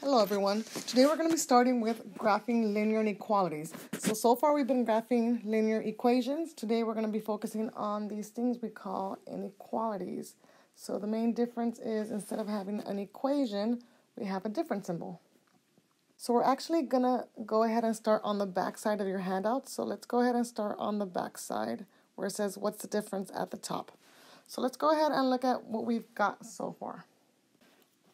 Hello everyone. Today we're going to be starting with graphing linear inequalities. So far we've been graphing linear equations. Today we're going to be focusing on these things we call inequalities. So the main difference is instead of having an equation, we have a different symbol. So we're actually going to go ahead and start on the back side of your handout. So let's go ahead and start on the back side where it says what's the difference at the top. So let's go ahead and look at what we've got so far.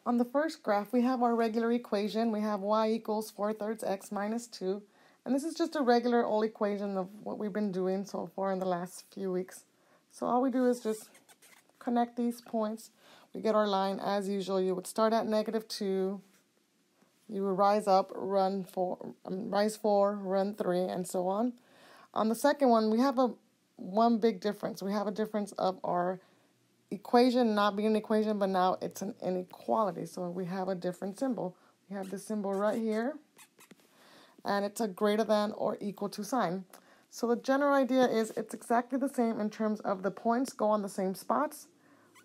On the first graph, we have our regular equation. We have y equals 4/3 x minus 2. And this is just a regular old equation of what we've been doing so far in the last few weeks. So all we do is just connect these points. We get our line as usual. You would start at -2. You would rise up, rise 4, run 3, and so on. On the second one, we have one big difference. We have a difference of our equation not being an equation, but now it's an inequality. So we have a different symbol. We have this symbol right here, and it's a greater than or equal to sign. So the general idea is it's exactly the same in terms of the points go on the same spots.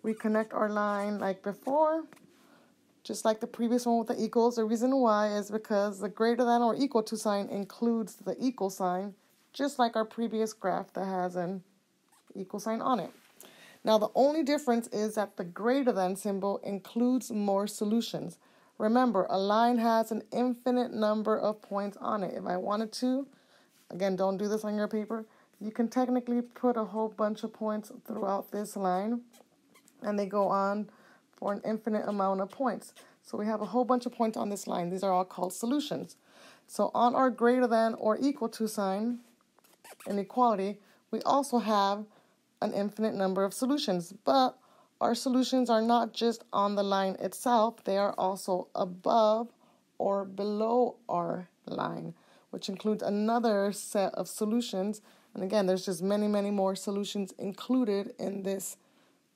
We connect our line like before, just like the previous one with the equals. The reason why is because the greater than or equal to sign includes the equal sign, just like our previous graph that has an equal sign on it. Now, the only difference is that the greater than symbol includes more solutions. Remember, a line has an infinite number of points on it. If I wanted to, again, don't do this on your paper, you can technically put a whole bunch of points throughout this line, and they go on for an infinite amount of points. So we have a whole bunch of points on this line. These are all called solutions. So on our greater than or equal to sign, inequality, we also have an infinite number of solutions, but our solutions are not just on the line itself, they are also above or below our line, which includes another set of solutions. And again, there's just many more solutions included in this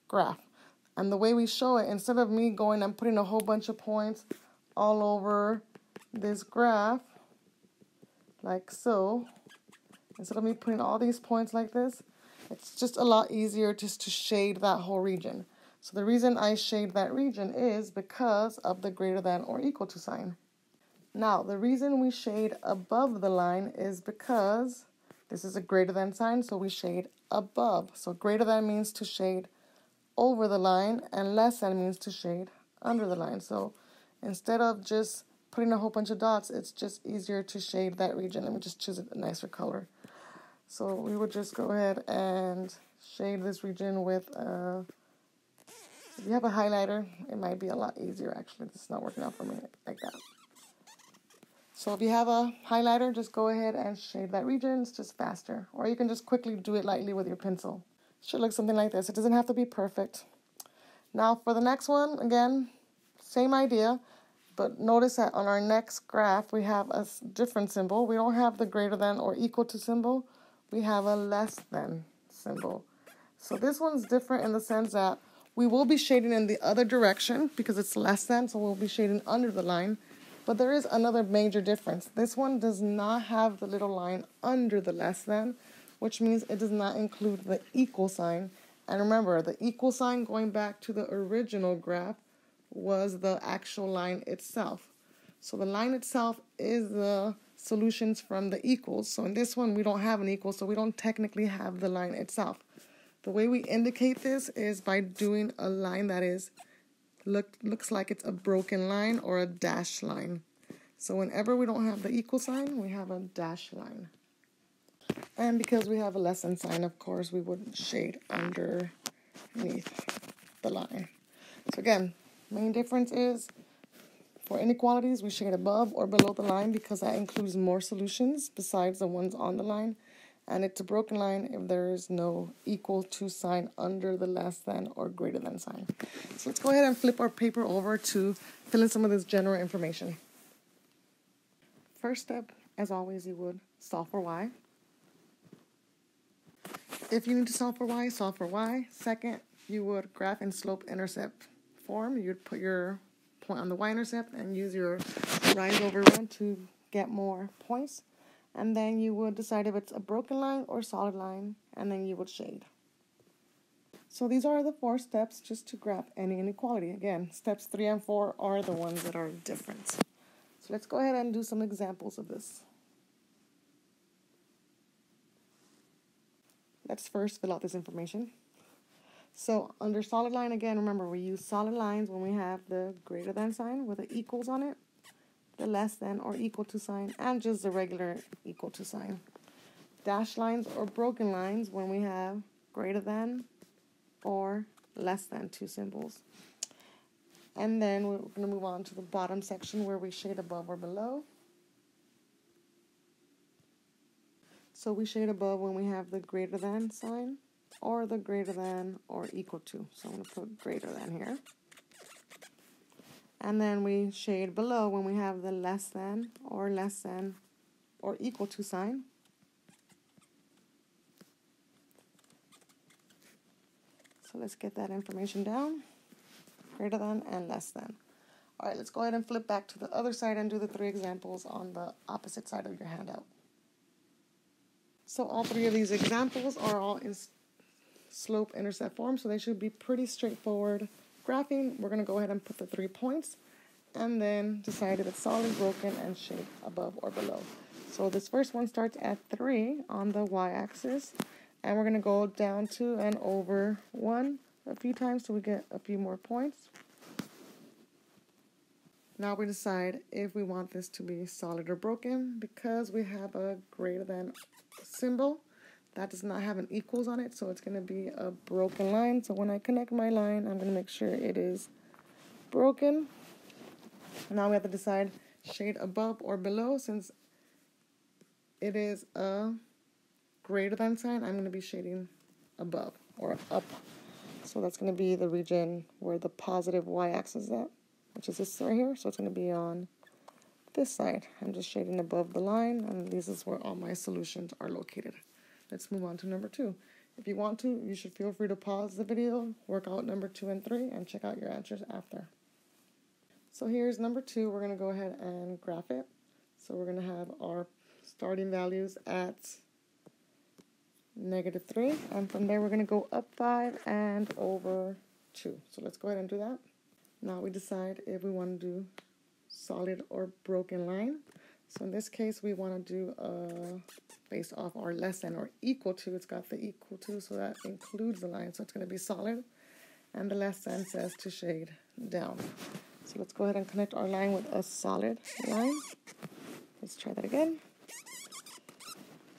graph. And the way we show it, instead of me going and putting a whole bunch of points all over this graph, like so, instead of me putting all these points like this, it's just a lot easier just to shade that whole region. So the reason I shade that region is because of the greater than or equal to sign. Now, the reason we shade above the line is because this is a greater than sign, so we shade above. So greater than means to shade over the line, and less than means to shade under the line. So instead of just putting a whole bunch of dots, it's just easier to shade that region. Let me just choose a nicer color. So we would just go ahead and shade this region with, if you have a highlighter, it might be a lot easier actually. This is not working out for me like that. So if you have a highlighter, just go ahead and shade that region. It's just faster. Or you can just quickly do it lightly with your pencil. It should look something like this. It doesn't have to be perfect. Now for the next one, again, same idea. But notice that on our next graph, we have a different symbol. We don't have the greater than or equal to symbol. We have a less than symbol. So this one's different in the sense that we will be shading in the other direction because it's less than, so we'll be shading under the line. But there is another major difference. This one does not have the little line under the less than, which means it does not include the equal sign. And remember, the equal sign, going back to the original graph, was the actual line itself. So the line itself is the solutions from the equals. So in this one, we don't have an equal, so we don't technically have the line itself. The way we indicate this is by doing a line that is looks like it's a broken line or a dashed line. So whenever we don't have the equal sign, we have a dashed line. And because we have a less than sign, of course, we wouldn't shade underneath the line. So again, main difference is for inequalities, we shade above or below the line because that includes more solutions besides the ones on the line. And it's a broken line if there is no equal to sign under the less than or greater than sign. So let's go ahead and flip our paper over to fill in some of this general information. First step, as always, you would solve for y. If you need to solve for y, solve for y. Second, you would graph in slope-intercept form. You'd put your point on the y-intercept and use your rise over run to get more points. And then you would decide if it's a broken line or solid line, and then you would shade. So these are the 4 steps just to graph any inequality. Again, steps 3 and 4 are the ones that are different. So let's go ahead and do some examples of this. Let's first fill out this information. So under solid line, again, remember we use solid lines when we have the greater than sign with the equals on it, the less than or equal to sign, and just the regular equal to sign. Dash lines or broken lines when we have greater than or less than two symbols. And then we're going to move on to the bottom section where we shade above or below. So we shade above when we have the greater than sign or the greater than or equal to. So I'm going to put greater than here. And then we shade below when we have the less than or equal to sign. So let's get that information down. Greater than and less than. All right, let's go ahead and flip back to the other side and do the three examples on the opposite side of your handout. So all three of these examples are all in slope-intercept form, so they should be pretty straightforward graphing. We're going to go ahead and put the 3 points and then decide if it's solid, broken, and shade above or below. So this first one starts at 3 on the y-axis, and we're going to go down to and over 1 a few times so we get a few more points. Now we decide if we want this to be solid or broken. Because we have a greater than symbol, that does not have an equals on it, so it's going to be a broken line. So when I connect my line, I'm going to make sure it is broken. Now we have to decide shade above or below. Since it is a greater than sign, I'm going to be shading above or up. So that's going to be the region where the positive y-axis is at, which is this right here. So it's going to be on this side. I'm just shading above the line, and this is where all my solutions are located. Let's move on to number 2. If you want to, you should feel free to pause the video, work out number 2 and 3, and check out your answers after. So here's number 2. We're going to go ahead and graph it. So we're going to have our starting values at -3, and from there we're going to go up 5 and over 2. So let's go ahead and do that. Now we decide if we want to do solid or broken line. So in this case, we want to do based off our less than or equal to. It's got the equal to, so that includes the line. So it's going to be solid. And the less than says to shade down. So let's go ahead and connect our line with a solid line. Let's try that again.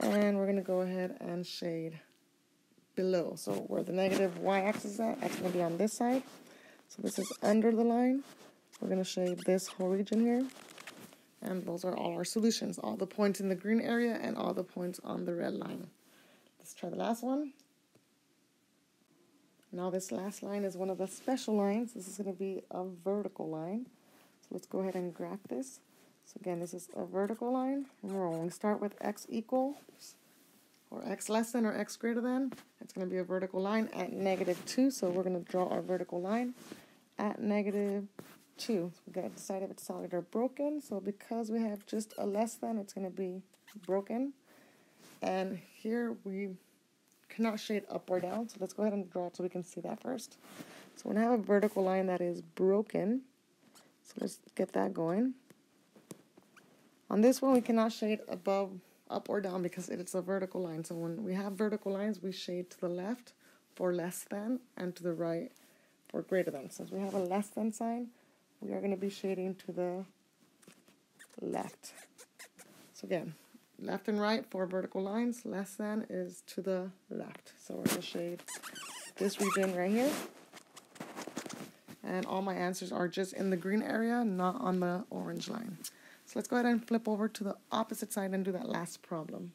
And we're going to go ahead and shade below. So where the negative y-axis is at, that's going to be on this side. So this is under the line. We're going to shade this whole region here. And those are all our solutions. All the points in the green area and all the points on the red line. Let's try the last one. Now this last line is one of the special lines. This is going to be a vertical line. So let's go ahead and graph this. So again, this is a vertical line. Remember, when we start with x equals or x less than or x greater than, it's going to be a vertical line at -2. So we're going to draw our vertical line at -2. So we've got to decide if it's solid or broken. So because we have just a less than, it's going to be broken. And here we cannot shade up or down. So let's go ahead and draw it so we can see that first. So when I have a vertical line that is broken, so let's get that going. On this one, we cannot shade above, up or down because it's a vertical line. So when we have vertical lines, we shade to the left for less than and to the right for greater than. Since we have a less than sign, we are going to be shading to the left. So again, left and right for vertical lines, less than is to the left. So we're going to shade this region right here. And all my answers are just in the green area, not on the orange line. So let's go ahead and flip over to the opposite side and do that last problem.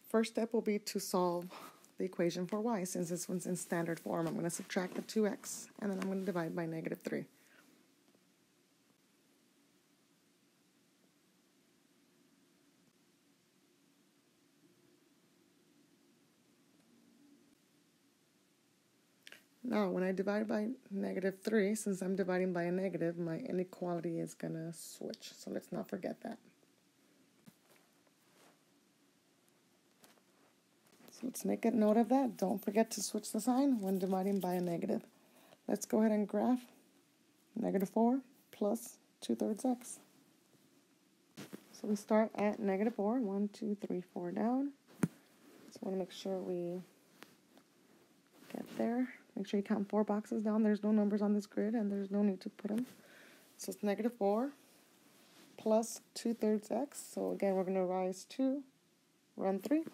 First step will be to solve the equation for y. Since this one's in standard form, I'm going to subtract the 2x, and then I'm going to divide by -3. Now, when I divide by -3, since I'm dividing by a negative, my inequality is going to switch. So let's not forget that. So let's make a note of that. Don't forget to switch the sign when dividing by a negative. Let's go ahead and graph -4 plus 2/3 x. So we start at -4. 1, 2, 3, 4 down. So I want to make sure we get there. Make sure you count 4 boxes down. There's no numbers on this grid, and there's no need to put them. So it's -4 plus 2/3 x. So again, we're going to rise 2, run 3.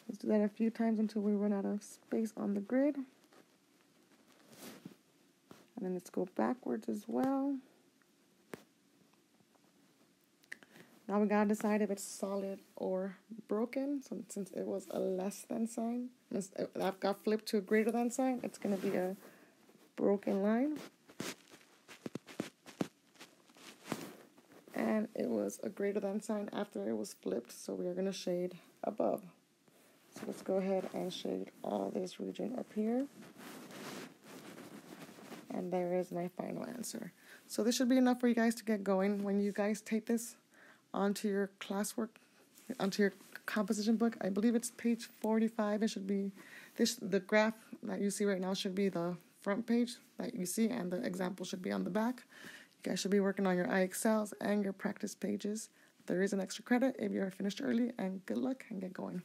Let's do that a few times until we run out of space on the grid. And then let's go backwards as well. Now we gotta decide if it's solid or broken. So since it was a less than sign, I've got flipped to a greater than sign, it's gonna be a broken line. And it was a greater than sign after it was flipped, so we are gonna shade above. So let's go ahead and shade all this region up here. And there is my final answer. So this should be enough for you guys to get going. When you guys take this onto your classwork, onto your composition book, I believe it's page 45. It should be the graph that you see right now should be the front page that you see, and the example should be on the back. You guys should be working on your iExcels and your practice pages. There is an extra credit if you're finished early, and good luck and get going.